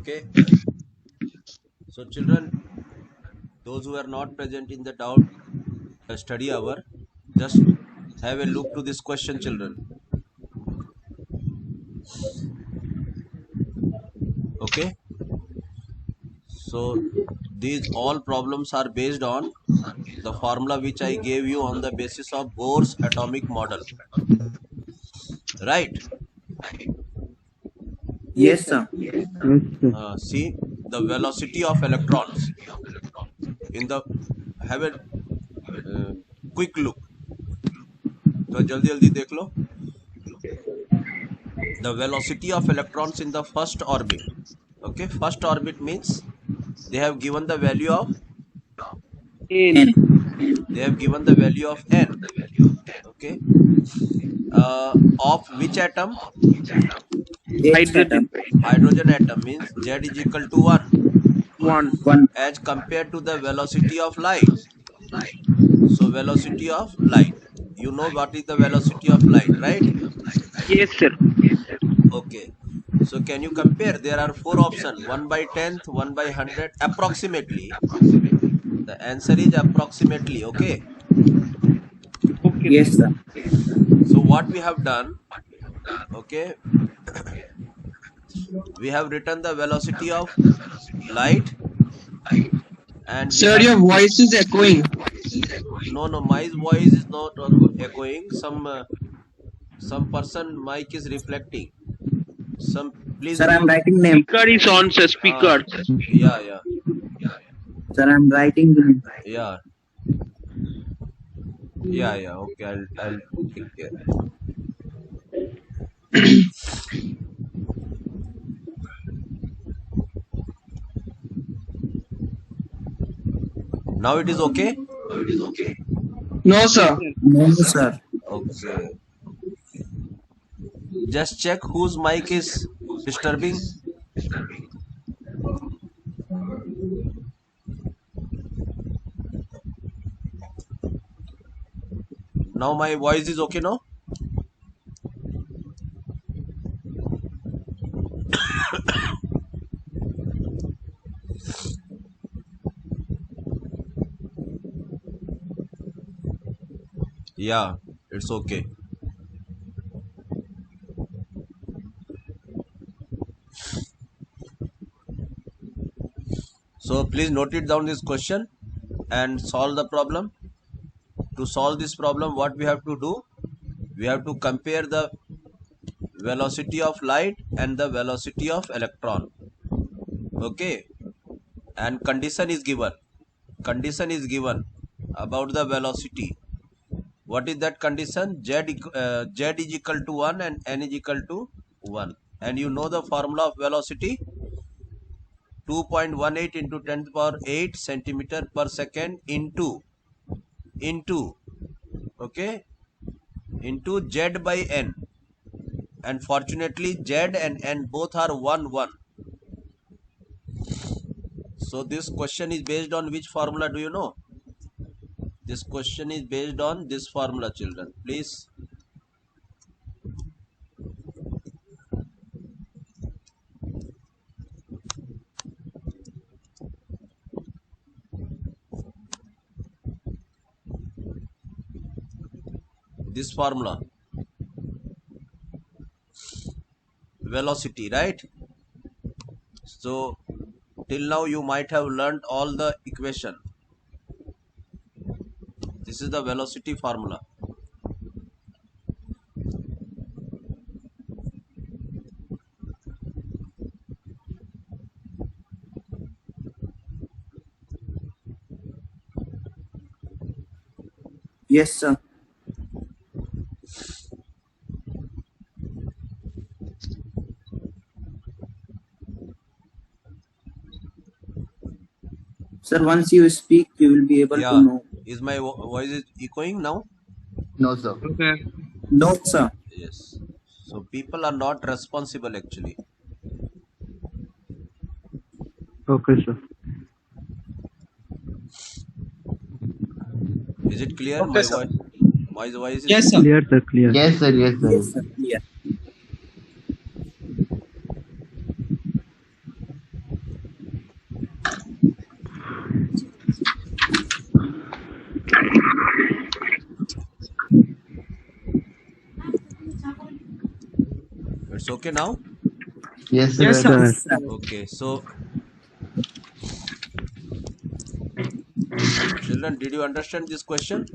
Okay. So children, those who are not present in the doubt study hour, just have a look to this question, children. Okay. So these all problems are based on the formula which I gave you on the basis of Bohr's atomic model. Right. Yes, sir. See the velocity of electrons in the, have a quick look. तो जल्दी जल्दी देख लो. The velocity of electrons in the first orbit. Okay, first orbit means they have given the value of N. n. Okay, of which atom? H atom. Hydrogen atom means Z is equal to 1 1. as compared to the velocity of light. So velocity of light, you know what is the velocity of light, right? Yes, sir. Okay, so can you compare? There are 4 options: 1 by 10th, 1 by 100, approximately. The answer is approximately. Okay. Okay. Yes, sir. So what we have done, okay, we have written the velocity of light, and we Sir, have, your voice is echoing. no, my voice is not echoing. Some person mic is reflecting. Some, please Sir, I'm mute. writing name. Speaker is on, sir. Speaker. Yeah. Sir, I'm writing the name. Yeah. Okay, I'll take care. Now it is okay. No, sir. No, sir. Okay. Just check whose mic is disturbing. Now my voice is okay now. Yeah, it's okay. So please note it down this question and solve the problem. To solve this problem, what we have to do? We have to compare the velocity of light and the velocity of electron. Okay, and condition is given. Condition is given about the velocity. What is that condition? Z is equal to 1 and n is equal to 1. And you know the formula of velocity? 2.18 into 10 to the power 8 centimeter per second into okay, into Z by n. And fortunately Z and n both are 1. So this question is based on which formula, do you know? This question is based on this formula, children. Please. This formula. Velocity, right? So till now you might have learned all the equation. This is the velocity formula. Yes, sir. Sir, once you speak, you will be able to know. Is my voice is echoing now? No, sir. Okay. No, sir. Yes. So people are not responsible actually. Okay, sir. Is it clear? Okay, My sir. voice. My voice is Yes, sir. Clear, sir. Clear. Yes, sir. Yes, sir. Yes, sir. Clear. It's okay now? Yes, sir. Yes, sir. Yes, sir. Okay, so children, did you understand this question?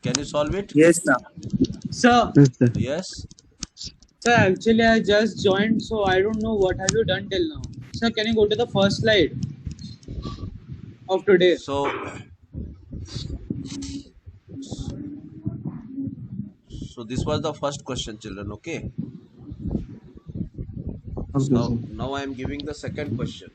Can you solve it? Yes, sir. Sir, Yes, sir. Yes. sir, actually I just joined, so I don't know what have you done till now. Sir, can you go to the first slide of today? So this was the first question, children. Okay. Okay, Now, sir. now I am giving the second question.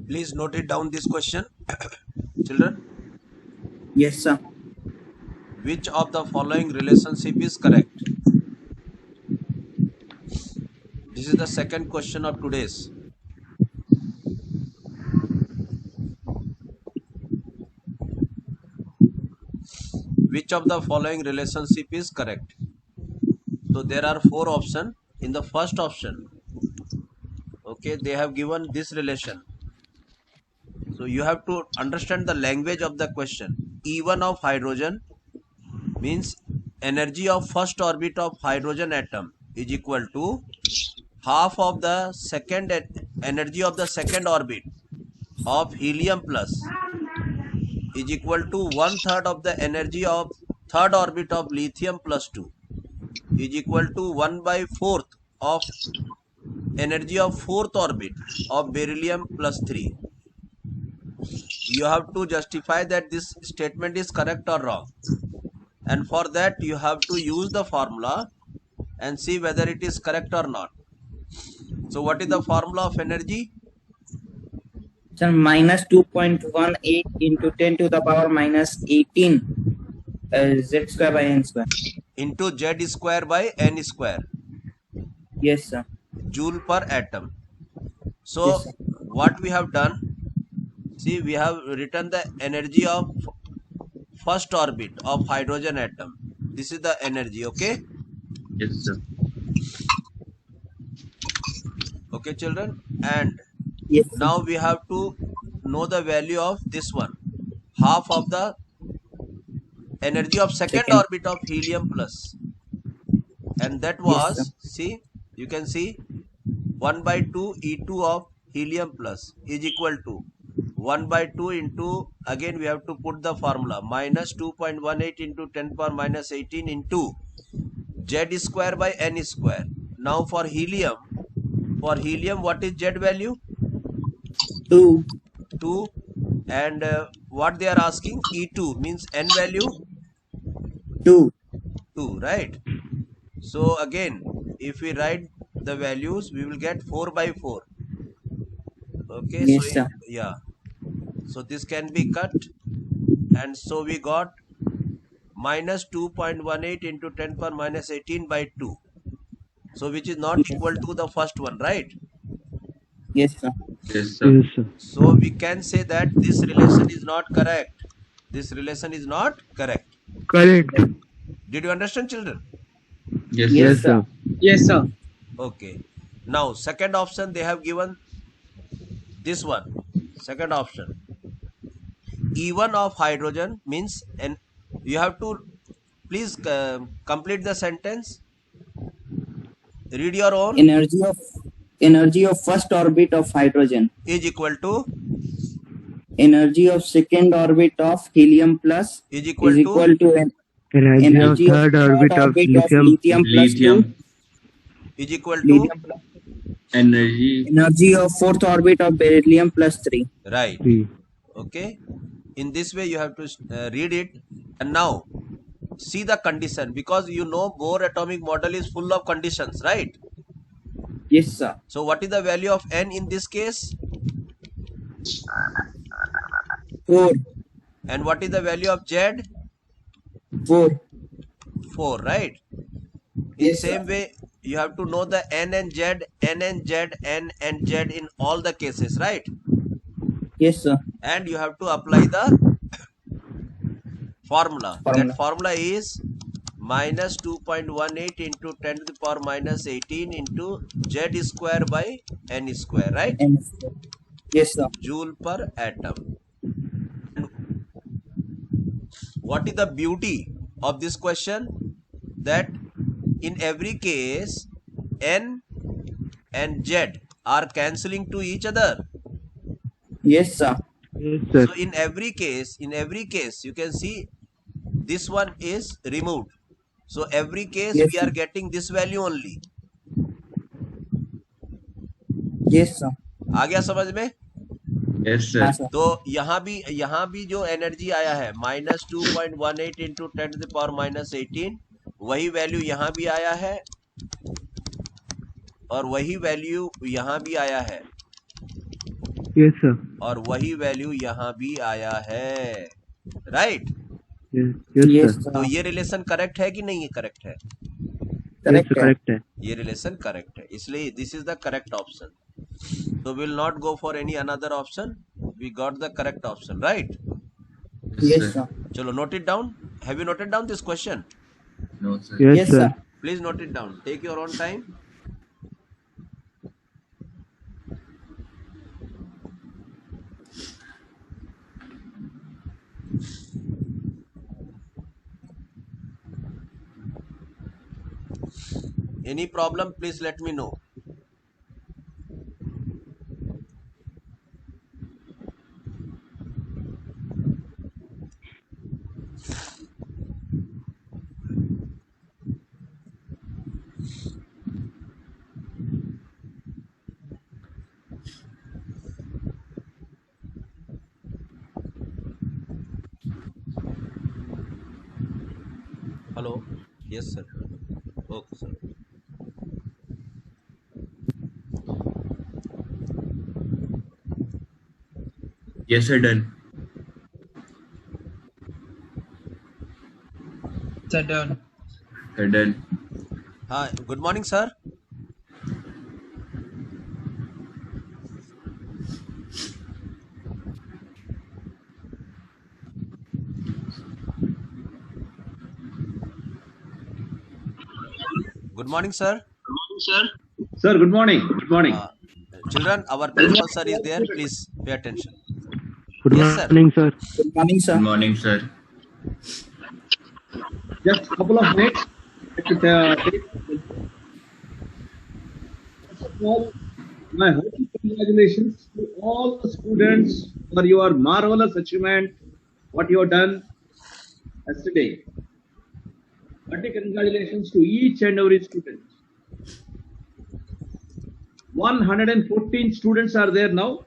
Please note it down this question. Children, Yes, sir. which of the following relationship is correct? This is the second question of today's. Which of the following relationship is correct? So there are four options. In the first option, okay, they have given this relation. So you have to understand the language of the question. E1 of hydrogen means energy of first orbit of hydrogen atom is equal to half of the second energy of the second orbit of helium plus is equal to 1/3 of the energy of third orbit of lithium plus 2 is equal to 1/4 of energy of fourth orbit of beryllium plus 3. You have to justify that this statement is correct or wrong, and for that you have to use the formula and see whether it is correct or not. So what is the formula of energy? Sir, minus 2.18 into 10 to the power minus 18 z square by n square. Into z square by n square, Yes, sir. joule per atom. So Yes, sir. what we have done, see, we have written the energy of first orbit of hydrogen atom. This is the energy. Okay. Yes, sir. Okay, children, and Yes, sir. now we have to know the value of this one, half of the energy of second Second. orbit of helium plus, and that Yes, sir. was, see, you can see 1/2 E2 of helium plus is equal to 1/2 into, again we have to put the formula, minus 2.18 into 10 power minus 18 into z square by n square. Now for helium what is z value? 2. 2. And what they are asking, E2 means n value 2. 2, right? So again, if we write the values, we will get 4/4. Okay. Yes, So sir. yeah, so this can be cut, and so we got minus 2.18 into 10 power minus 18 by 2, so which is not Yes, equal sir. to the first one, right? Yes, sir. Yes, sir. Yes, sir. So we can say that this relation is not correct. This relation is not correct. Correct. Did you understand, children? Yes, Yes, Yes, sir. sir. Yes, sir. Okay. Now, second option they have given this one. Second option. E1 of hydrogen means, and you have to please complete the sentence. Read your own. Energy of first orbit of hydrogen. Is equal to Energy of second orbit of helium plus is is equal to equal to an Energy of energy of third third orbit of orbit of lithium. lithium plus 2 lithium is equal to lithium plus energy. energy of fourth orbit of beryllium plus 3. right. 3. Okay. In this way you have to read it, and now see the condition, because you know Bohr atomic model is full of conditions, right? Yes, sir. So what is the value of n in this case, 4. and what is the value of z? 4. 4, right? In Yes, same sir. way you have to know the n and z, n and z, n and z in all the cases, right? Yes, sir. And you have to apply the formula. That Formula. formula is minus 2.18 into 10 to the power minus 18 into z square by n square, right? And yes, sir. Joule per atom. What is the beauty of this question? That in every case n and z are cancelling to each other. Yes, sir. Yes, sir. So in every case you can see this one is removed. So every case Yes, we sir. are getting this value only. Yes, sir. आ गया समझ में? Yes, हाँ, sir. sir. तो यहाँ भी जो energy आया है minus 2.18 into 10 to the power minus 18, वही वैल्यू यहाँ भी आया है और वही वैल्यू यहाँ भी आया है Yes, sir. और वही वैल्यू यहाँ भी आया है, right? Yes, yes, Yes, sir. sir. तो ये रिलेशन करेक्ट है कि नहीं? करेक्ट है, Yes, Correct. sir, correct है. ये रिलेशन करेक्ट है, इसलिए this is the correct option. So we will not go for any another option. We got the correct option, right? Yes, sir. Chalo, note it down. Have you noted down this question? No, sir. Yes, Yes, sir. sir. Please note it down. Take your own time. Any problem, please let me know. Hello? Yes, sir. Okay, sir. Yes, sir. Done. Sir, done. Sir, done. Hi. Good morning, sir. Good morning, sir. Sir, good morning. Good morning. Children, our principal sir is there. Please pay attention. Good Yes, sir. morning, sir. Good morning, sir. Good morning, sir. Just a couple of minutes. First of all, my hearty congratulations to all the students for your marvelous achievement, what you have done yesterday. Hearty congratulations to each and every student. 114 students are there now.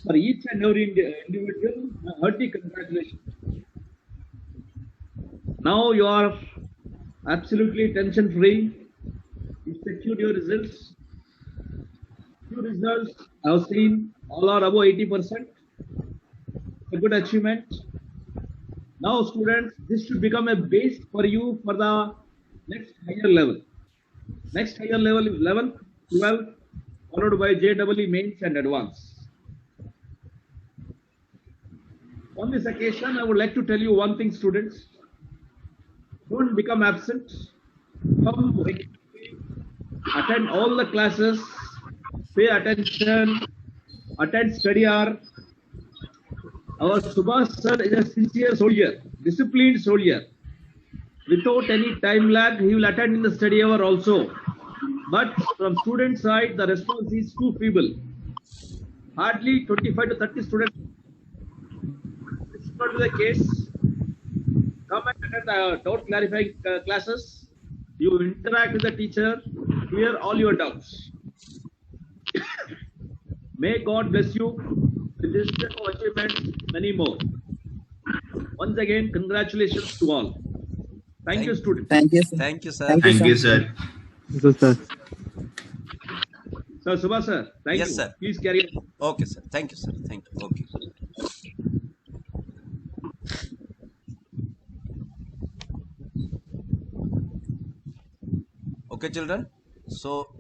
For each and every individual, my hearty congratulations. Now you are absolutely tension free. You secured your results. Few results I have seen all are above 80%. A good achievement. Now, students, this should become a base for you for the next higher level. Next higher level is 11th, 12th, followed by JEE mains and advanced. On this occasion, I would like to tell you one thing, students. Don't become absent. come regularly, attend all the classes, pay attention, attend study hour. Our Subhash sir is a sincere soldier, disciplined soldier. Without any time lag, he will attend in the study hour also. But from student side, the response is too feeble. Hardly 25 to 30 students. This is not the case. Come and attend the doubt clarifying classes. You interact with the teacher, clear all your doubts. May God bless you with this type of achievements, many more. Once again, congratulations to all. Thank you, students. Thank you, sir. Thank you, sir. Thank you, Thank you, sir. So, sir. Sir, Subhash sir, thank Yes, you. sir. Please carry on. Okay, sir. Thank you, sir. Thank you. Okay. Okay, children. So,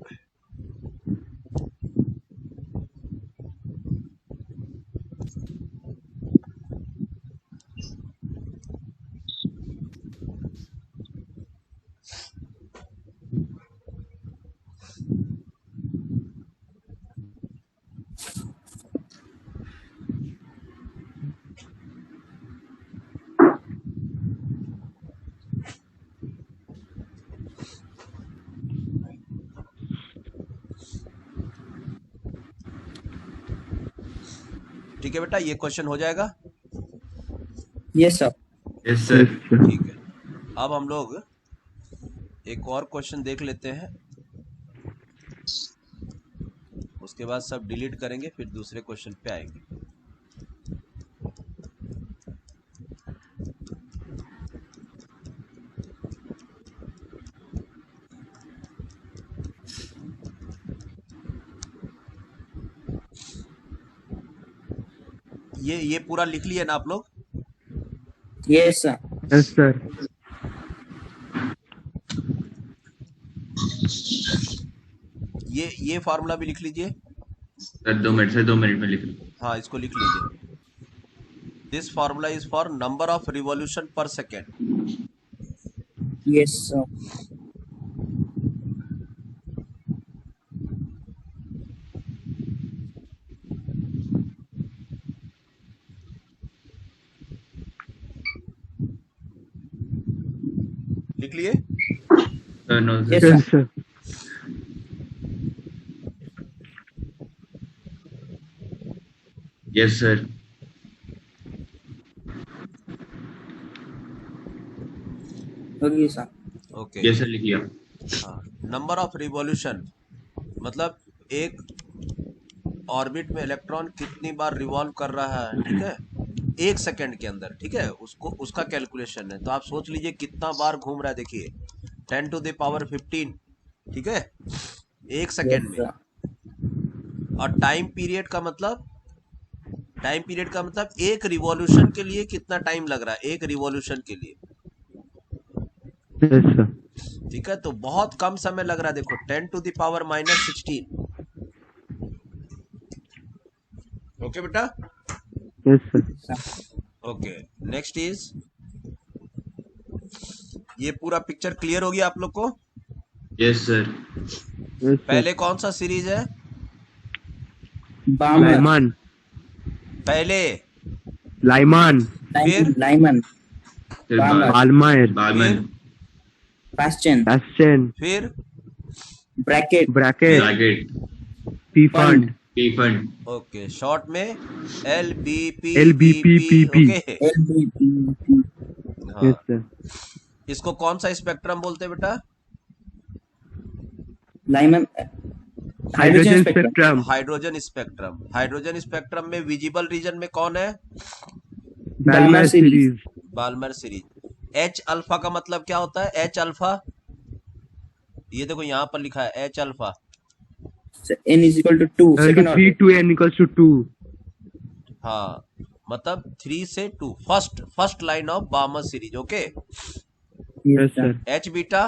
ठीक है बेटा, ये question हो जाएगा। Yes, sir. Yes, sir. Yes, sir. ठीक है, अब हम लोग एक और क्वेश्चन देख लेते हैं, उसके बाद सब डिलीट करेंगे, फिर दूसरे क्वेश्चन पे आएंगे। ये पूरा लिख लिए ना आप लोग? Yes, sir. Yes, sir. ये फार्मूला भी लिख लीजिए। सर 2 मिनट में लिख लो। हाँ, इसको लिख लीजिए। This formula is for number of revolution पर सेकेंड। Yes, sir. लिख लिए? No, sir. Yes, Yes, sir. Yes, sir. Okay, sir. Okay. Yes, sir, लिख लिया। हाँ, नंबर ऑफ रिवॉल्यूशन मतलब एक ऑर्बिट में इलेक्ट्रॉन कितनी बार रिवॉल्व कर रहा है, ठीक है, 1 सेकेंड के अंदर, ठीक है, उसका कैलकुलेशन है। तो आप सोच लीजिए कितना बार घूम रहा है, देखिए 10 to the power 15, ठीक है, 1 सेकेंड Yes, में। sir. और टाइम पीरियड का मतलब एक रिवॉल्यूशन के लिए कितना टाइम लग रहा है, एक रिवॉल्यूशन के लिए, Yes, sir. ठीक है। तो बहुत कम समय लग रहा है, देखो 10 to the power -16। ओके बेटा, Yes, sir. Sir. Okay. Next is, ये पूरा पिक्चर क्लियर हो गया आप लोग को? Yes, sir. Yes, sir. पहले कौन सा सीरीज है? Balmer. Lyman. पहले Lyman. Lyman. Sir, Balmer. Balmer. Balmer. Bastian. Bastian. फिर Bracket. Bracket. Bracket. P fund. P fund. Okay, short में LBP। LBPPP. Okay, LBP. हाँ। Yes, sir. इसको कौन सा स्पेक्ट्रम बोलते हैं बेटा? Lyman. Hydrogen spectrum. Hydrogen spectrum. Hydrogen spectrum में विजिबल रीजन में कौन है? Balmer series. Balmer series. H alpha का मतलब क्या होता है? H अल्फा, ये देखो यहाँ पर लिखा है H alpha. N is equal to 2. Second 3 order. to n equals to 2. हाँ, मतलब 3 से 2, first line of Balmer series. Okay. Yes, sir. H beta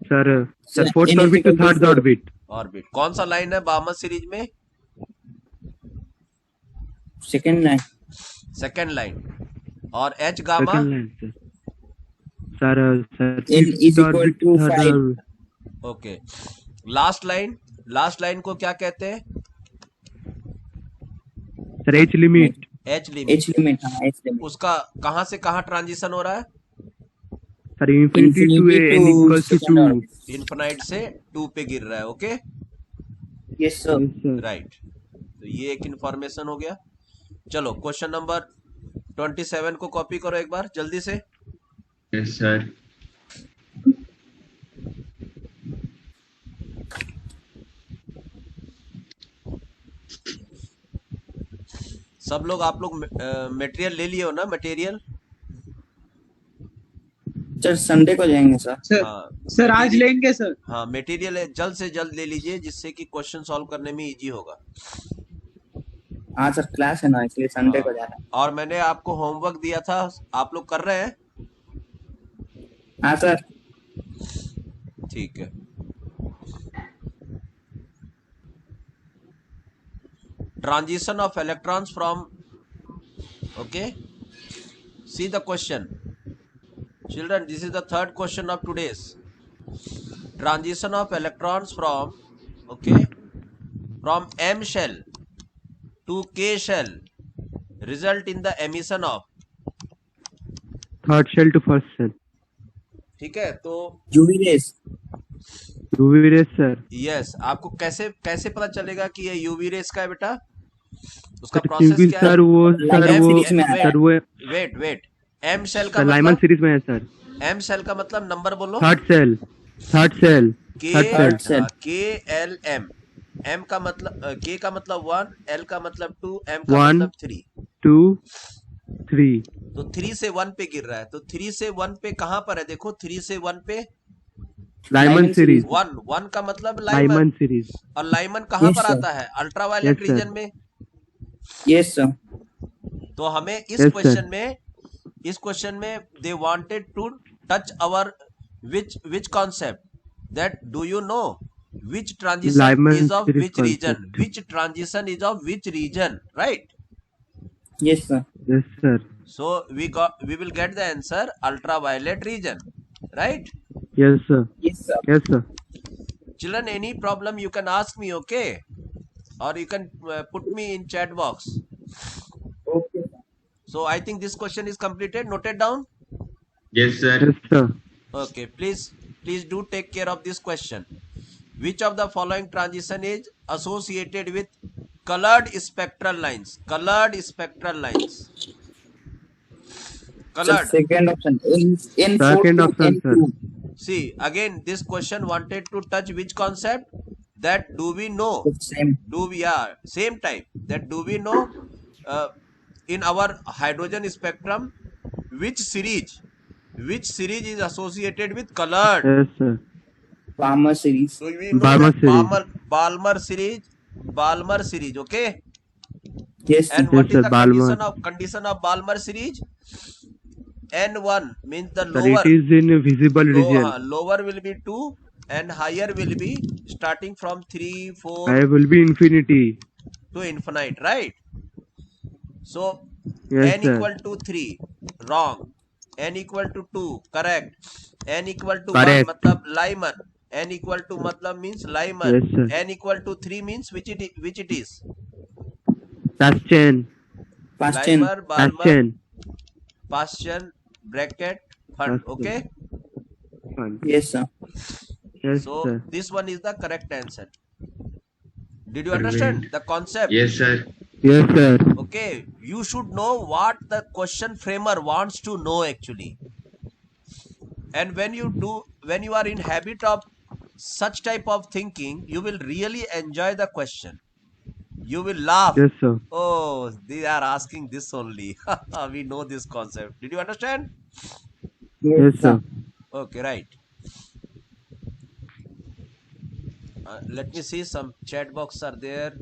Sir, Sir, fourth n is orbit to equal to third 4. orbit. Orbit. कौन सा line है Balmer series में? Second line. Second line. और H gamma Second line, sir. Sir, N is fifth equal orbit to था 5. Okay, last line को क्या कहते हैं? Sir, H limit. H limit. H limit, हाँ, H limit. उसका कहाँ से कहाँ ट्रांजिशन हो रहा है? Sir, infinity to Infinity a n to equals to second 2. order. Infinite से 2 पे गिर रहा है। Okay, Yes, sir. Yes, sir. Right. तो ये एक इंफॉर्मेशन हो गया। चलो क्वेश्चन नंबर 27 को कॉपी करो एक बार जल्दी से। Yes, sir. सब लोग आप लोग मटेरियल ले लिए हो ना? मटेरियल सर संडे को जाएंगे सर। सर हाँ सर आज लेंगे सर। हाँ, मटेरियल जल्द से जल्द ले लीजिए जिससे कि क्वेश्चन सॉल्व करने में इजी होगा। हाँ सर, क्लास है ना, इसलिए संडे को हाँ, जाना है। और मैंने आपको होमवर्क दिया था, आप लोग कर रहे हैं? हाँ सर। ठीक है। Transition of electrons from, okay, see the question children, this is the third question of today's. Transition of electrons from, okay, from M shell to K shell result in the emission of, Third shell to first shell. ठीक है? तो UV rays। UV rays, sir. Yes, आपको कैसे कैसे पता चलेगा कि ये यूवी रेस का है बेटा? उसका Sir, प्रोसेस क्योंकि क्या है? सर वो Lyman series में सर वो वेट, एम शेल का लाइमन मतलब, सीरीज में है सर। एम शेल का मतलब नंबर बोलो। Third cell. के third cell. K L M, M का मतलब के का मतलब 1, एल का मतलब 2, एम का 1, मतलब 3। 2, 3. तो 3 से 1 पे गिर रहा है। तो 3 से 1 पे कहाँ पर है? देखो 3 से 1 पे लाइमन सीरीज। 1 का मतलब लाइमन। Lyman series. और लाइमन कहाँ Yes, पर sir. आता है? Ultraviolet Yes, sir. रीजन में। Yes sir. तो हमें इस Yes, sir. क्वेश्चन में they wanted to touch our which concept, that do you know which transition Lyman is of series which region, concept. which transition is of which region, right? Yes sir. Yes, sir. So we will get the answer ultraviolet region, right? Yes, sir. Yes sir. Yes, sir. Children, any problem you can ask me, okay, or you can put me in chat box. Okay sir. So I think this question is completed, noted down. Yes, sir. Yes, sir. Okay, please do take care of this question. Which of the following transition is associated with colored spectral lines? Colored spectral lines. Sir Colored. Second option N4 Second to option, sir. N2। See, again, this question wanted to touch which concept? That do we know? Same. Same type. That do we know in our hydrogen spectrum which series is associated with colored? Yes, sir. Balmer series। So we know Balmer that series. Balmer series, okay? Yes And sir. what is sir, the Balmer. condition of Balmer series? N1 means the Sir, lower. it is in visible region. Lower will be 2 and higher will be starting from 3, 4 I will be infinity. to infinite, right? So Yes, n sir. equal to 3, wrong. N equal to 2, correct. N equal to 1 Correct. matlab Lyman. N equal to matlab means Lyman. Yes, sir. N equal to 3 means which it is? That's 10. Past ten. Lyman, That's Balmer, 10. Paschen, bracket, Hunt. Paschen. Okay. Fine. Yes sir. Yes, So sir. this one is the correct answer. Did you understand the concept? Yes, sir. Yes, sir. Okay, you should know what the question framer wants to know actually. And when you are in habit of such type of thinking, you will really enjoy the question. You will laugh. Yes, sir. Oh, they are asking this only. We know this concept. Did you understand? Yes, sir. Okay, right. Let me see, some chat box are there.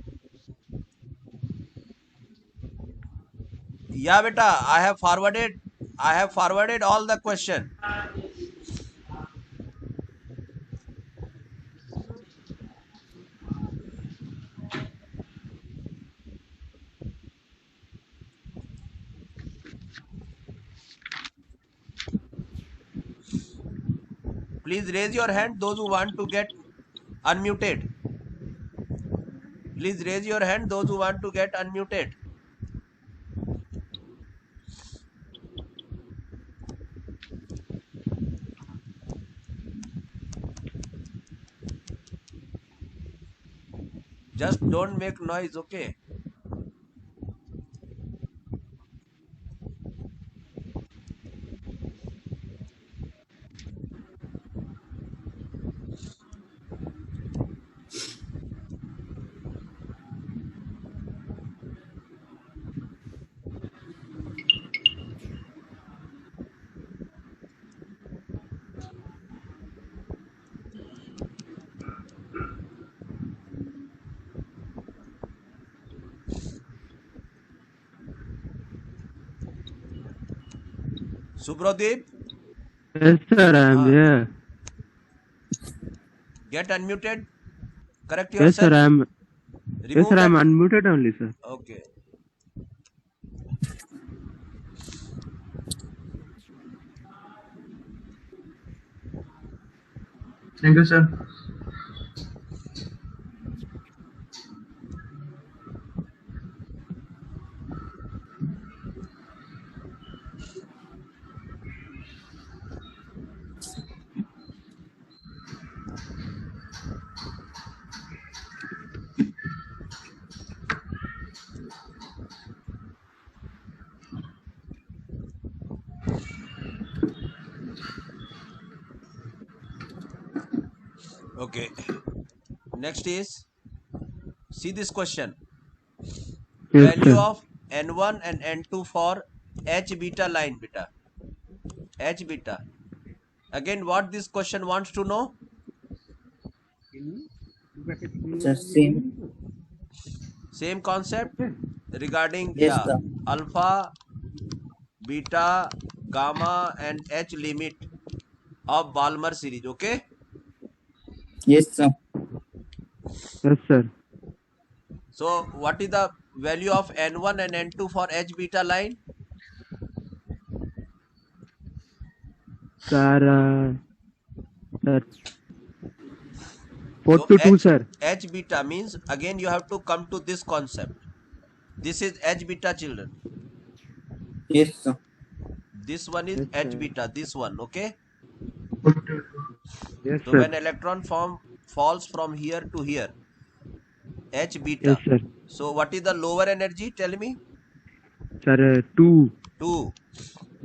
Yeah, beta, I have forwarded all the question. Please raise your hand, those who want to get unmuted. Please raise your hand, those who want to get unmuted. Just don't make noise, okay? Subhradeep, Yes, sir, I am here. get unmuted. Correct Yes, sir, yourself. I am. Yes, Remove sir, I am that. unmuted only, sir. Okay. Thank you, sir. Okay. Next is, see this question. Yes, Value sir. of N1 and N2 for H beta line beta. H beta. Again, what this question wants to know? Just same. Same concept regarding, Yes, sir. alpha, beta, gamma and H limit of Balmer series. Okay. Yes, sir. Yes, sir. So what is the value of N1 and N2 for H beta line? Sir, sir. 4 So to 2, sir. H beta means, again you have to come to this concept. This is H beta, children. Yes, sir. This one is Yes, H sir. beta, this one. Okay. Yes, So sir. when electron falls from here to here, H beta. Yes, sir. So what is the lower energy? Tell me. Sir, 2. 2.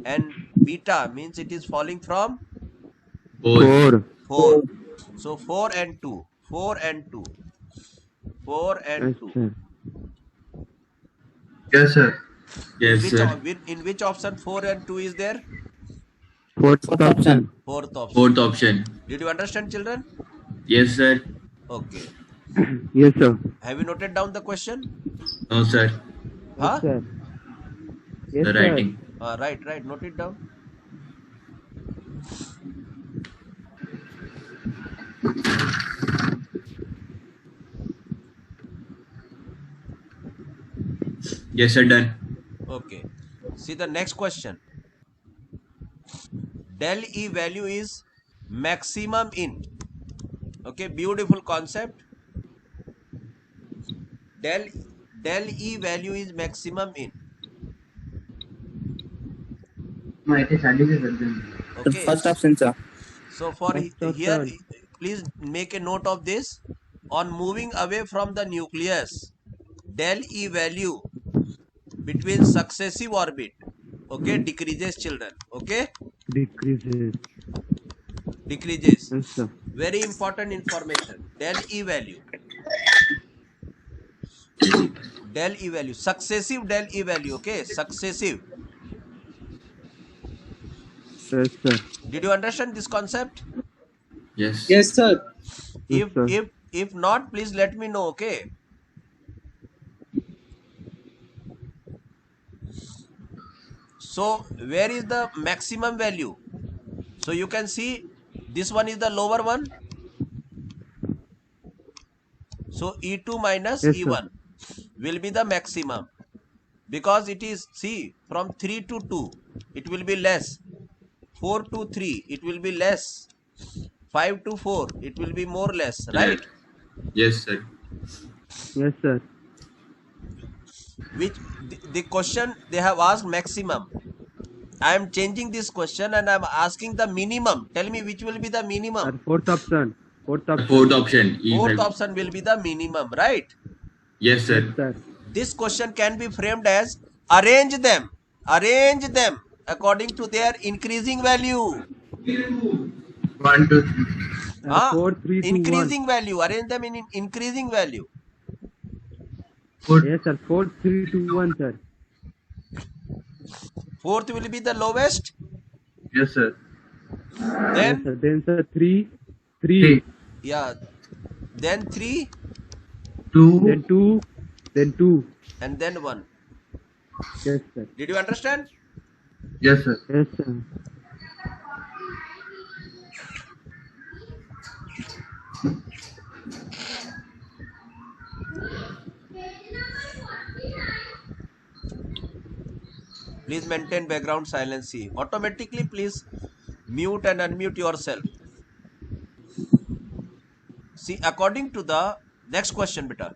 And beta means it is falling from 4. 4. 4. So 4 and 2. 4 and 2. 4 and Yes, 2. sir. Yes, sir. Yes, sir. In which option 4 and 2 is there? Fourth Fourth option. option. Fourth option. Fourth option. Did you understand, children? Yes, sir. Okay. Yes, sir. Have you noted down the question? No, sir. Huh? Yes, sir. Yes, The sir. writing. Right. Note it down. Yes, sir. Done. Okay. See the next question. Del E value is maximum in. Okay, beautiful concept. Del E value is maximum in. The Okay. first option, sir. So for First here, option. please make a note of this. On moving away from the nucleus, del E value between successive orbit, okay, decreases, children. Okay, Decreases. decreases. Yes, sir. Very important information. Del E value. Del E value. Successive del E value. Okay, successive. Yes, sir. Did you understand this concept? Yes. Yes, sir. Yes, sir. If not, please let me know. Okay. So where is the maximum value? So you can see this one is the lower one. So E2 minus Yes, sir. E1 will be the maximum, because it is, see, from 3 to 2 it will be less, 4 to 3 it will be less, 5 to 4, it will be more or less, right? Yes, sir. Yes, sir. Which the question they have asked maximum. I am changing this question and I am asking the minimum. Tell me which will be the Sir, minimum. fourth option. Fourth option. Fourth option. Fourth option will be the minimum, right? Yes, sir. Yes, sir. This question can be framed as arrange them according to their increasing value. 1, 2, 3. Huh? 4, 3, 2, 1. Increasing value. Arrange them in increasing value. Yes, sir. 4, 3, 2, 1, sir. Fourth will be the lowest. Yes, sir. Yes, Then sir. Then, sir, 3, 3. yeah. Then 3 Then 2. Then 2. and then 1. Yes, sir. Did you understand? Yes, sir. Yes, sir. Please maintain background silence. Automatically, please mute and unmute yourself. See, according to the next question, beta.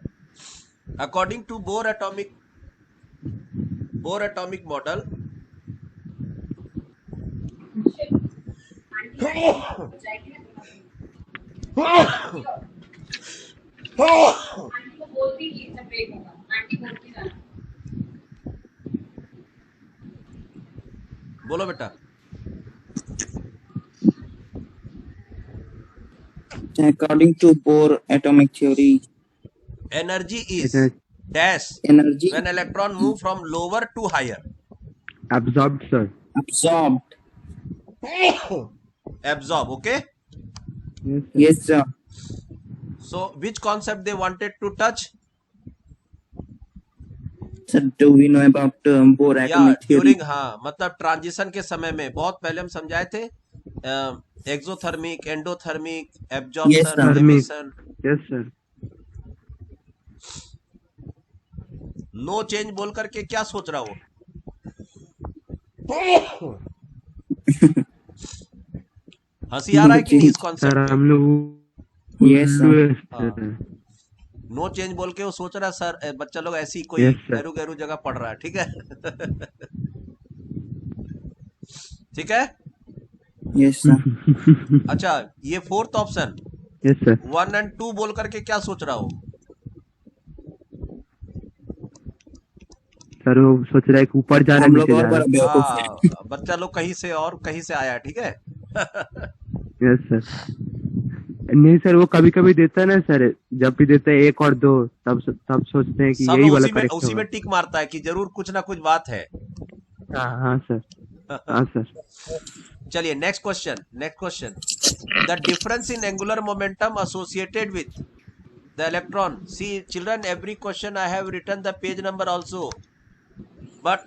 According to Bohr atomic model, बोलो बेटा. According to Bohr atomic theory, Energy is It is dash energy when electron move from lower to higher. absorbed, sir. absorbed. Absorb, okay? Yes, sir. Yes, sir. So, which concept they wanted to touch? Sir, do we know about Bohr या atomic theory? During हाँ मतलब transition के समय में बहुत पहले हम समझाए थे exothermic, endothermic, Yes, absorption, sir. Emission. Yes, sir. No change बोल करके क्या सोच रहा हो? हंसी आ रहा है कि नहीं इस सर कॉन्सेप्ट हम में? लोग Yes, sir. sir. No change बोल के वो सोच रहा है सर बच्चा लोग ऐसी कोई Yes, sir. गैरू गैरू जगह पढ़ रहा है. ठीक है. ठीक है. Yes, sir. अच्छा, ये fourth option Yes, sir. 1 and 2 बोल करके क्या सोच रहा हो? सर वो सोच रहा है कि ऊपर जा रहा है हम लोग नीचे और जा रहा बड़ा बेवकूफ है. हाँ, बच्चा लोग कहीं से और कहीं से आया. ठीक है. है. Yes sir. नहीं सर वो कभी कभी देता है ना सर, जब भी देता है 1 और 2 तब सोचते हैं कि सब यही वाला उसी में करेक्ट होगा. टिक मारता है कि जरूर कुछ ना कुछ बात है. हाँ सर. हाँ सर. चलिए next question. The difference in angular momentum associated with the electron. See children, every question I have written the page number also, but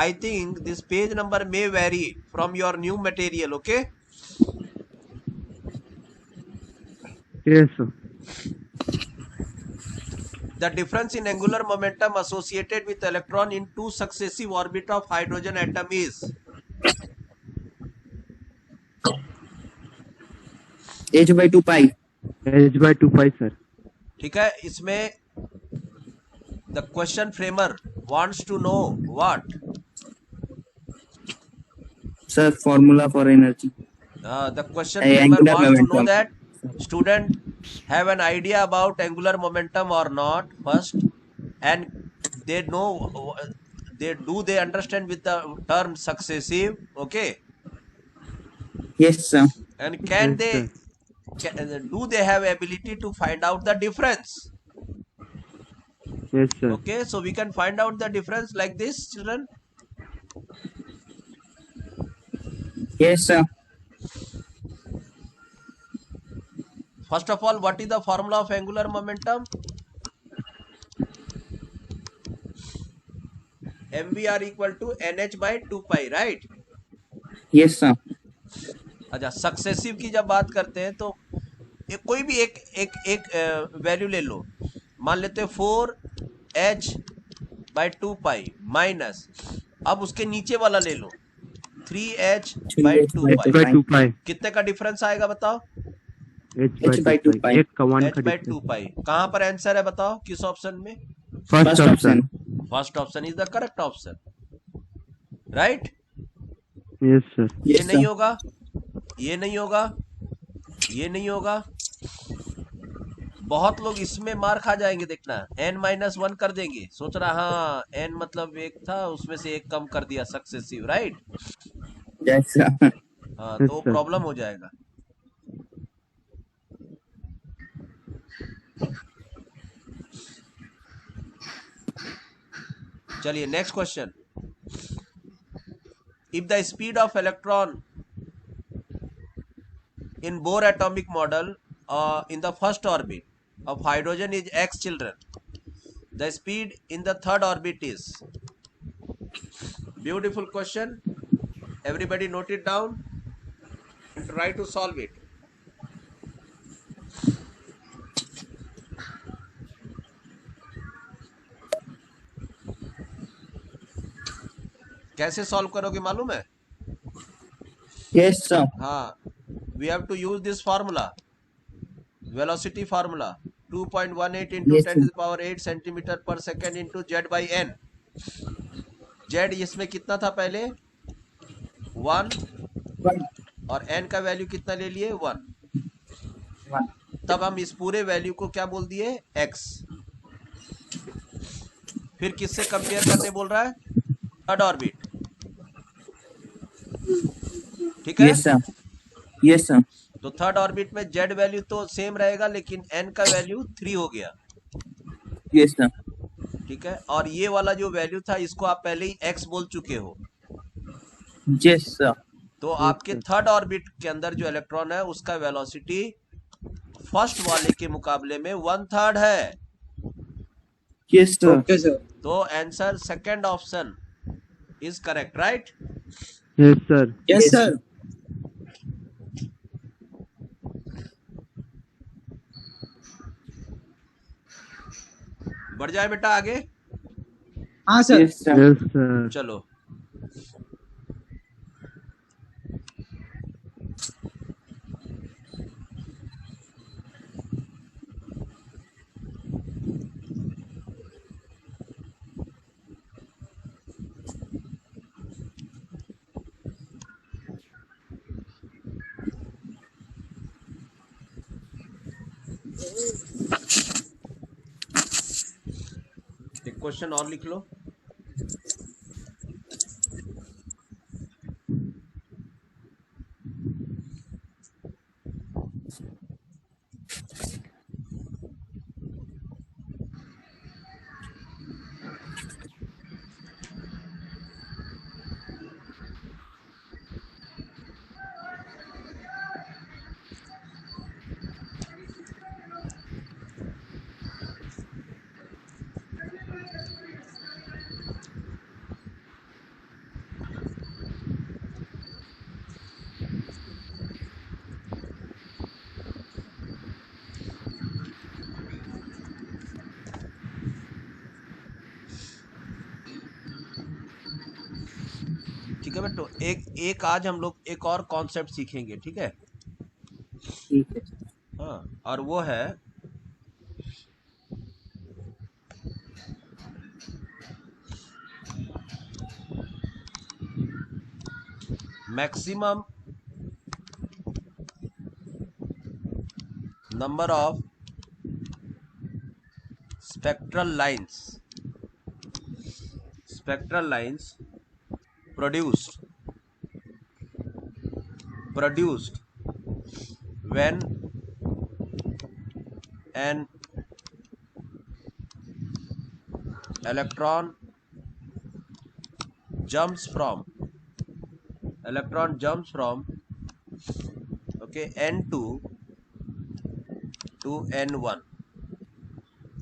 I think this page number may vary from your new material. Okay. Yes sir. The difference in angular momentum associated with electron in two successive orbit of hydrogen atom is h/2 pi. h/2 pi sir. ठीक है. इसमें the question framer wants to know what? Sir, formula for energy. The question Hey, framer angular wants to know momentum. that student have an idea about angular momentum or not first, and they know they understand with the term successive. Okay. Yes, sir. And can Yes, they do they have ability to find out the difference? Yes sir. Okay, so we can find out the difference like this, children. Yes, sir. First of all, what is the formula of angular momentum? mvr equal to nh by 2 pi, right? Yes, sir. अच्छा, successive की जब बात करते हैं तो कोई भी एक वैल्यू ले लो. मान लेते हैं 4h by 2 pi माइनस, अब उसके नीचे वाला ले लो 3h by 2 pi. h/2 pi. कितने का डिफरेंस आएगा बताओ? h by 2 pi. एक का 1 h का by डिफरेंस 2 pi कहाँ पर आंसर है बताओ किस ऑप्शन में? First First option option. First option is the correct option, right? Yes sir ये Yes, नहीं sir. होगा, ये नहीं होगा, ये नहीं होगा। बहुत लोग इसमें मार खा जाएंगे, देखना n-1 कर देंगे, सोच रहा हाँ n मतलब एक था उसमें से एक कम कर दिया, सक्सेसिव, राइट? Yes, sir. हाँ Yes, तो sir. प्रॉब्लम हो जाएगा। चलिए next question. If the speed of electron in Bohr atomic model in the first orbit of hydrogen is x children, the speed in the third orbit is? Beautiful question, everybody note it down and try to solve it. कैसे solve करोगे मालूम है? Yes, sir. हाँ, we have to use this formula, velocity formula, 2.18 into Yes, 10 sir. to the power 8 centimeter per second into z by n. z इसमें कितना था पहले? 1, One. और n का वैल्यू कितना ले लिए? 1। One. तब हम इस पूरे वैल्यू को क्या बोल दिए? x। फिर किससे कंपेयर करने बोल रहा है? थर्ड ऑर्बिट, ठीक है? Yes, sir. Yes, sir. तो थर्ड ऑर्बिट में z वैल्यू तो सेम रहेगा, लेकिन n का वैल्यू 3 हो गया, Yes, sir. ठीक है? और ये वाला जो वैल्यू था इसको आप पहले ही x बोल चुके हो, Yes, sir. तो आपके थर्ड ऑर्बिट के अंदर जो इलेक्ट्रॉन है उसका वेलोसिटी फर्स्ट वाले के मुकाबले में 1/3 है। Yes, sir. Okay, sir. तो answer second option is correct, right? Yes sir Yes, Yes, sir. बढ़ जाए बेटा आगे, हाँ sir. Yes, sir. Yes sir चलो। एक क्वेश्चन और लिख लो। ठीक है बेटो, एक आज हम लोग एक और कॉन्सेप्ट सीखेंगे, ठीक है? ठीक है. हाँ, और वो है maximum number of spectral lines produced when an electron jumps from okay n2 to n1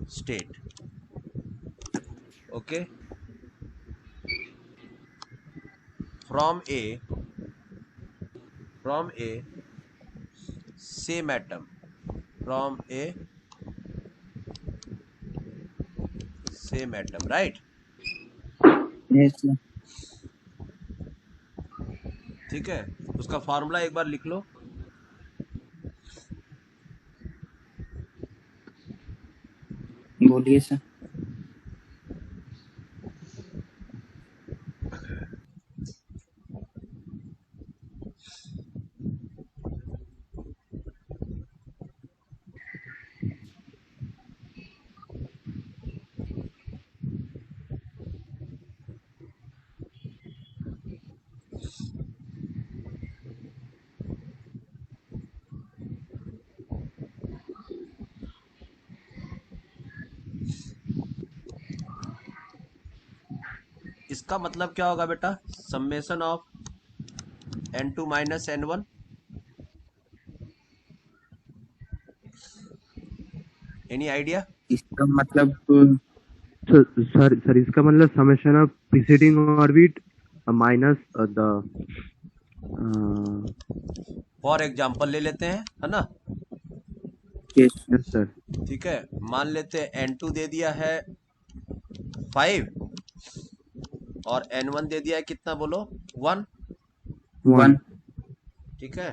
state, okay, from a same atom, right? Yes, sir. ठीक है, उसका फॉर्मूला एक बार लिख लो। बोलिए सर। इसका मतलब क्या होगा बेटा? Summation of n2 minus n1। Any idea? इसका मतलब सर इसका मतलब summation of preceding orbit minus the for example ले लेते हैं, है ना? Yes yes sir. ठीक है, मान लेते हैं n2 दे दिया है 5 और n1 दे दिया है कितना बोलो? 1। 1। ठीक है,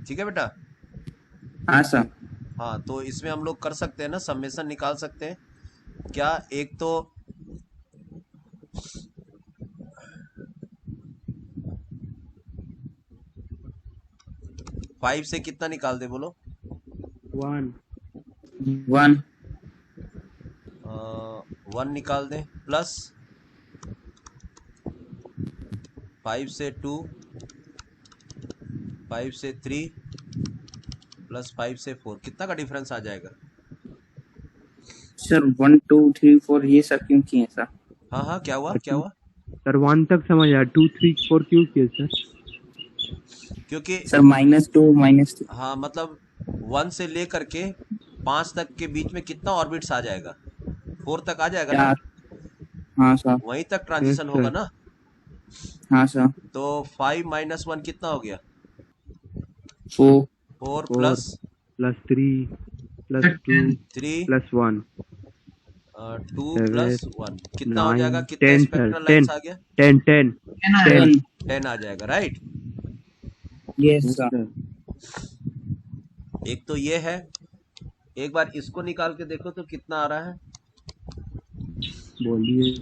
ठीक है बेटा। हाँ सर। हाँ, तो इसमें हम लोग कर सकते हैं ना, समेशन निकाल सकते हैं क्या? एक तो 5 से कितना निकाल दे बोलो? 1 1। 1 निकाल दें, प्लस 5 से 2, 5 से 3, प्लस 5 से 4, कितना का डिफरेंस आ जाएगा? सर 1 2 3 4 ये सब क्यों किए सर? हाँ हाँ, क्या हुआ क्या हुआ? सर 1 तक समझ आया, 2 3 4 क्यों किए सर? क्योंकि सर -2 -3। हाँ, मतलब 1 से लेकर के 5 तक के बीच में कितना ऑर्बिट्स आ जाएगा? 4 तक आ जाएगा ना? 4। हाँ सर। वहीं तक ट्रांजिशन Yes, होगा sir. ना? हाँ सर। तो 5 माइनस 1 कितना हो गया? 4। 4 4 plus plus 3 plus 2 3 plus 1 2 7 plus 1 कितना हो जाएगा? 9 कितना 10 स्पेक्ट्रल सर, लाइंस 10 आ गया? 10 10 10। 10 आ जाएगा, right? Yes Yes, sir. sir. एक तो ये है, एक बार इसको निकाल के देखो तो कितना आ रहा है? बोलिए।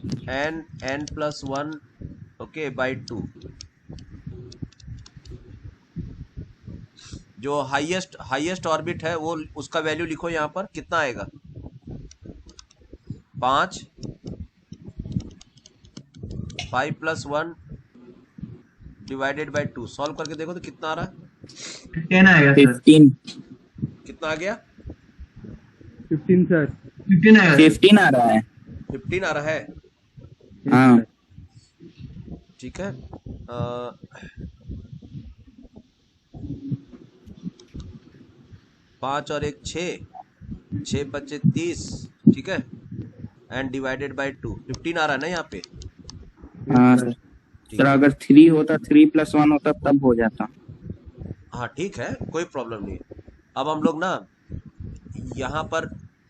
n plus 1 okay by 2। जो हाईएस्ट ऑर्बिट है वो, उसका वैल्यू लिखो यहाँ पर, कितना आएगा? 5 प्लस 1 डिवाइडेड बाई 2। सॉल्व करके देखो तो कितना आ रहा है? 10 आएगा सर। 15। कितना आ गया? 15 सर। 15 आएगा। 15 आ रहा है। 15 आ रहा है, हाँ। ठीक है। 5 और 1 6, 6 बचे 30, ठीक है, एंड डिवाइडेड बाई 2, 15 आ रहा है ना यहाँ पे? हाँ सर। ठीक सर है, अगर 3 होता, 3 + 1 होता तब हो जाता। हाँ ठीक है, कोई प्रॉब्लम नहीं है। अब हम लोग ना यहाँ पर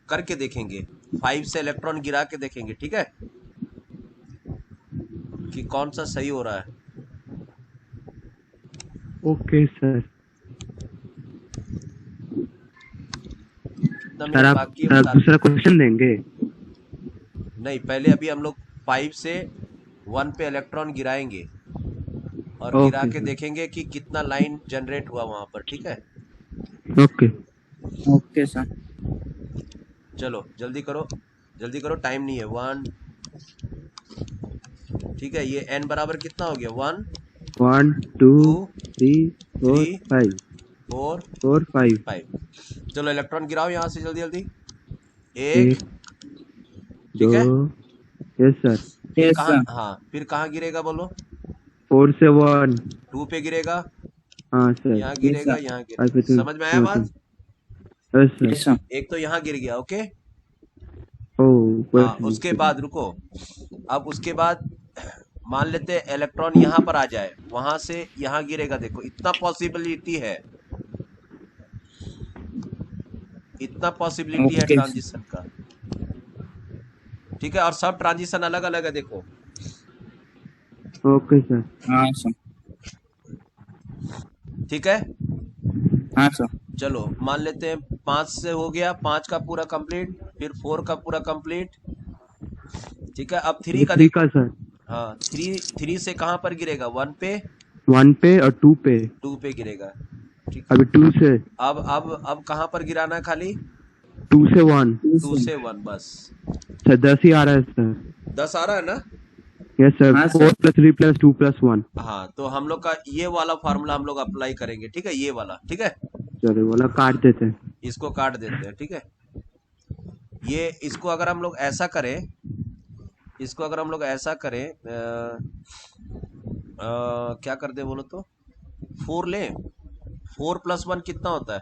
करके देखेंगे, 5 से इलेक्ट्रॉन गिरा के देखेंगे, ठीक है, कि कौन सा सही हो रहा है। Okay sir. कितना सर मिनट आप बाकी है बता? दूसरा क्वेश्चन देंगे? नहीं, पहले अभी हम लोग 5 से 1 पे इलेक्ट्रॉन गिराएंगे और ओके गिरा के सर। देखेंगे कि कितना लाइन जनरेट हुआ वहां पर, ठीक है? ओके। Okay sir. चलो जल्दी करो, जल्दी करो, टाइम नहीं है। 1, ठीक है, ये n बराबर कितना हो गया? 1 1 2 2 3 4 3 5 4 4 5 5। चलो इलेक्ट्रॉन गिराओ यहाँ से जल्दी जल्दी। 1 1, ठीक है। 2 यस सर। यस कहाँ, सर। हाँ, फिर कहाँ गिरेगा बोलो? 4 से 1 2 पे गिरेगा, हाँ सर। यहाँ गिरेगा, sir. यहाँ 5 पे गिरेगा। समझ में आया बात? Yes sir. Yes sir. एक तो यहाँ गिर गया, ओके। ओह हाँ, उसके बाद रुको, अब उसके बाद मान लेते हैं इलेक्ट्रॉन यहाँ पर आ जाए, वहां से यहाँ गिरेगा। देखो इतना पॉसिबिलिटी है, इतना पॉसिबिलिटी है Okay. ट्रांजिशन का, ठीक है। और सब ट्रांजिशन अलग अलग है, देखो ओके सर। हाँ सर। ठीक है, हाँ सर। चलो मान लेते हैं 5 से हो गया, 5 का पूरा कंप्लीट, फिर 4 का पूरा कंप्लीट। ठीक है, अब 3 का 3 देखो। का सर। हाँ, 3 से कहाँ पर गिरेगा? 1 पे, 1 पे और 2 पे। 2 पे गिरेगा। ठीक, अभी 2 से अब कहाँ पर गिराना है? खाली 2 से 1 2 से 1 बस। सर। 10 ही आ रहा है सर। 10 आ रहा है ना? Yes sir. हाँ, 4 प्लस 3 प्लस 2 प्लस 1। हाँ, तो हम लोग का ये वाला फार्मूला हम लोग अप्लाई करेंगे। ठीक है, ये वाला। ठीक है, चलो वाला काट देते हैं। इसको काट देते हैं। ठीक है, ये इसको अगर हम लोग ऐसा करें, इसको अगर हम लोग ऐसा करें, क्या कर दे बोलो तो? 4 लें। 4 प्लस 1 कितना होता है?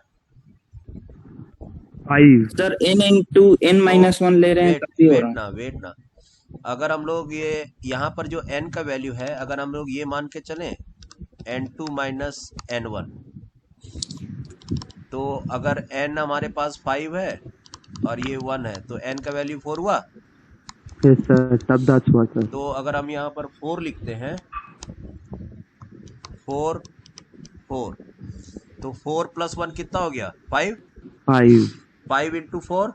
5। Sir n into n minus 1 ले रहे हैं तब भी हो रहा है। वेट ना, अगर हम लोग ये यहाँ पर जो n का वैल्यू है, अगर हम लोग ये मान के चलें n2 माइनस n1, तो अगर n हमारे पास 5 है और ये 1 है, तो n का वैल्यू 4 हुआ। यस सर, तब 10 हुआ सर। तो अगर हम यहाँ पर 4 लिखते हैं, 4 4, तो 4 प्लस 1 कितना हो गया? 5। 5 इंटू 4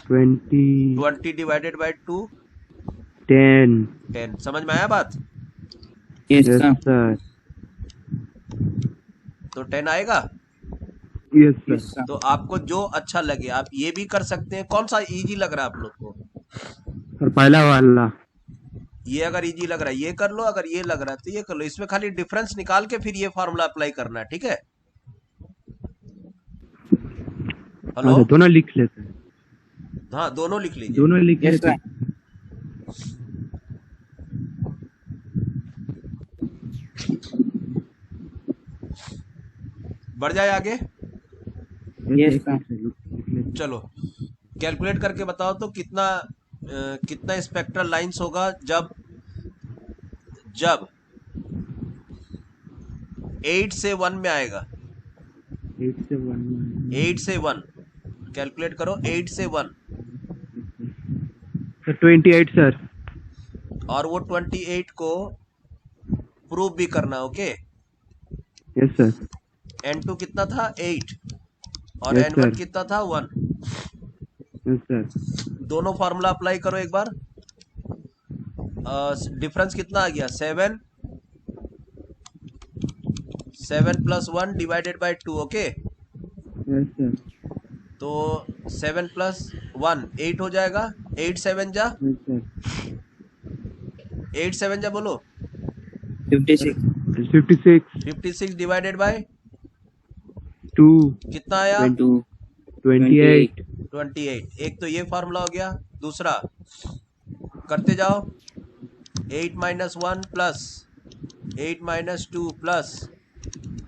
20 डिवाइडेड बाई 2 10। समझ में आया बात? Yes yes sir. सर। तो 10 आएगा। Yes sir. Yes sir. तो आपको जो अच्छा लगे आप ये भी कर सकते हैं। कौन सा इजी लग रहा है आप लोग को? और पहला वाला। ये अगर इजी लग रहा है ये कर लो, अगर ये लग रहा है तो ये कर लो। इसमें खाली डिफरेंस निकाल के फिर ये फार्मूला अप्लाई करना है। ठीक है, हेलो? अच्छा, दोनों लिख लेते हैं। हाँ, दोनों लिख लीजिए। दोनों लिख यस लेते सर। हैं। बढ़ जाए आगे। Yes sir. चलो कैलकुलेट करके बताओ तो कितना स्पेक्ट्रल लाइंस होगा जब 8 से 1 में आएगा। 8 से 1 कैलकुलेट करो। 8 से 1 सर 28 सर। और वो 28 को प्रूव भी करना। Okay, yes sir. n2 कितना था? 8 और Yes, n1 sir. कितना था? 1। Yes sir. दोनों फार्मूला अप्लाई करो एक बार। डिफरेंस कितना आ गया? 7 plus 1 divided by 2। Okay, yes sir. तो 7 प्लस 1 8 हो जाएगा। 8 7 जा, यस सर। 8 7 जा बोलो। 56। 56 डिवाइडेड बाय 2 कितना आया? 28। 28। एक तो ये फार्मूला हो गया। दूसरा करते जाओ। 8 minus 1 plus 8 minus 2 plus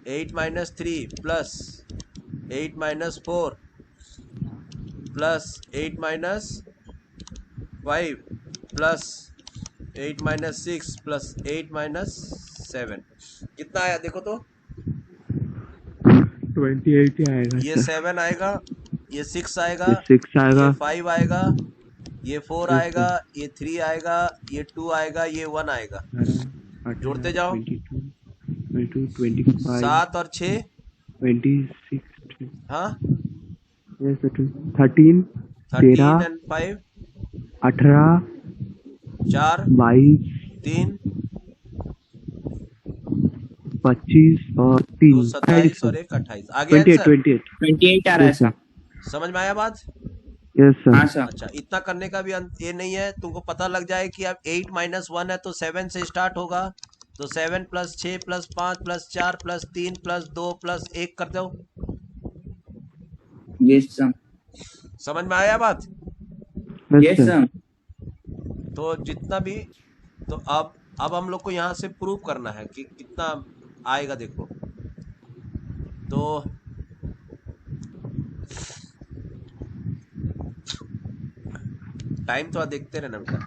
8 minus 3 plus 8 minus 4 plus 8 minus 5 plus 8 minus 6 plus 8 minus 7। कितना आया देखो तो? 28 ही आएगा ये सर। 7 आएगा, ये 6 आएगा, ये 6 आएगा। ये 5 आएगा, ये 4 आएगा, ये 3 आएगा, ये 2 आएगा, ये 1 आएगा। जोड़ते जाओ। 22 25 7 और 6 26। हाँ, यस सर। 13 13 एंड 5 18 4 22 3 25 और 3 27 और 1 28। आगे 28 आंसर 28 आ रहा है सर। समझ में आया बात? Yes sir. हाँ सर। अच्छा, इतना करने का भी ये नहीं है, तुमको पता लग जाए कि अब 8 माइनस 1 है तो 7 से स्टार्ट होगा। तो 7 plus 6 plus 5 plus 4 plus 3 plus 2 plus 1 कर दो। Yes sir. समझ में आया बात? Yes sir. तो जितना भी, तो अब हम लोग को यहाँ से प्रूव करना है कि कितना आएगा। देखो तो टाइम थोड़ा देखते रहना बेटा।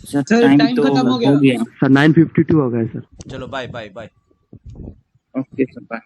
सर सर, टाइम टाइम तो खत्म हो गया। हो गया। सर 9:52 हो गया सर। चलो bye bye bye. Okay sir bye.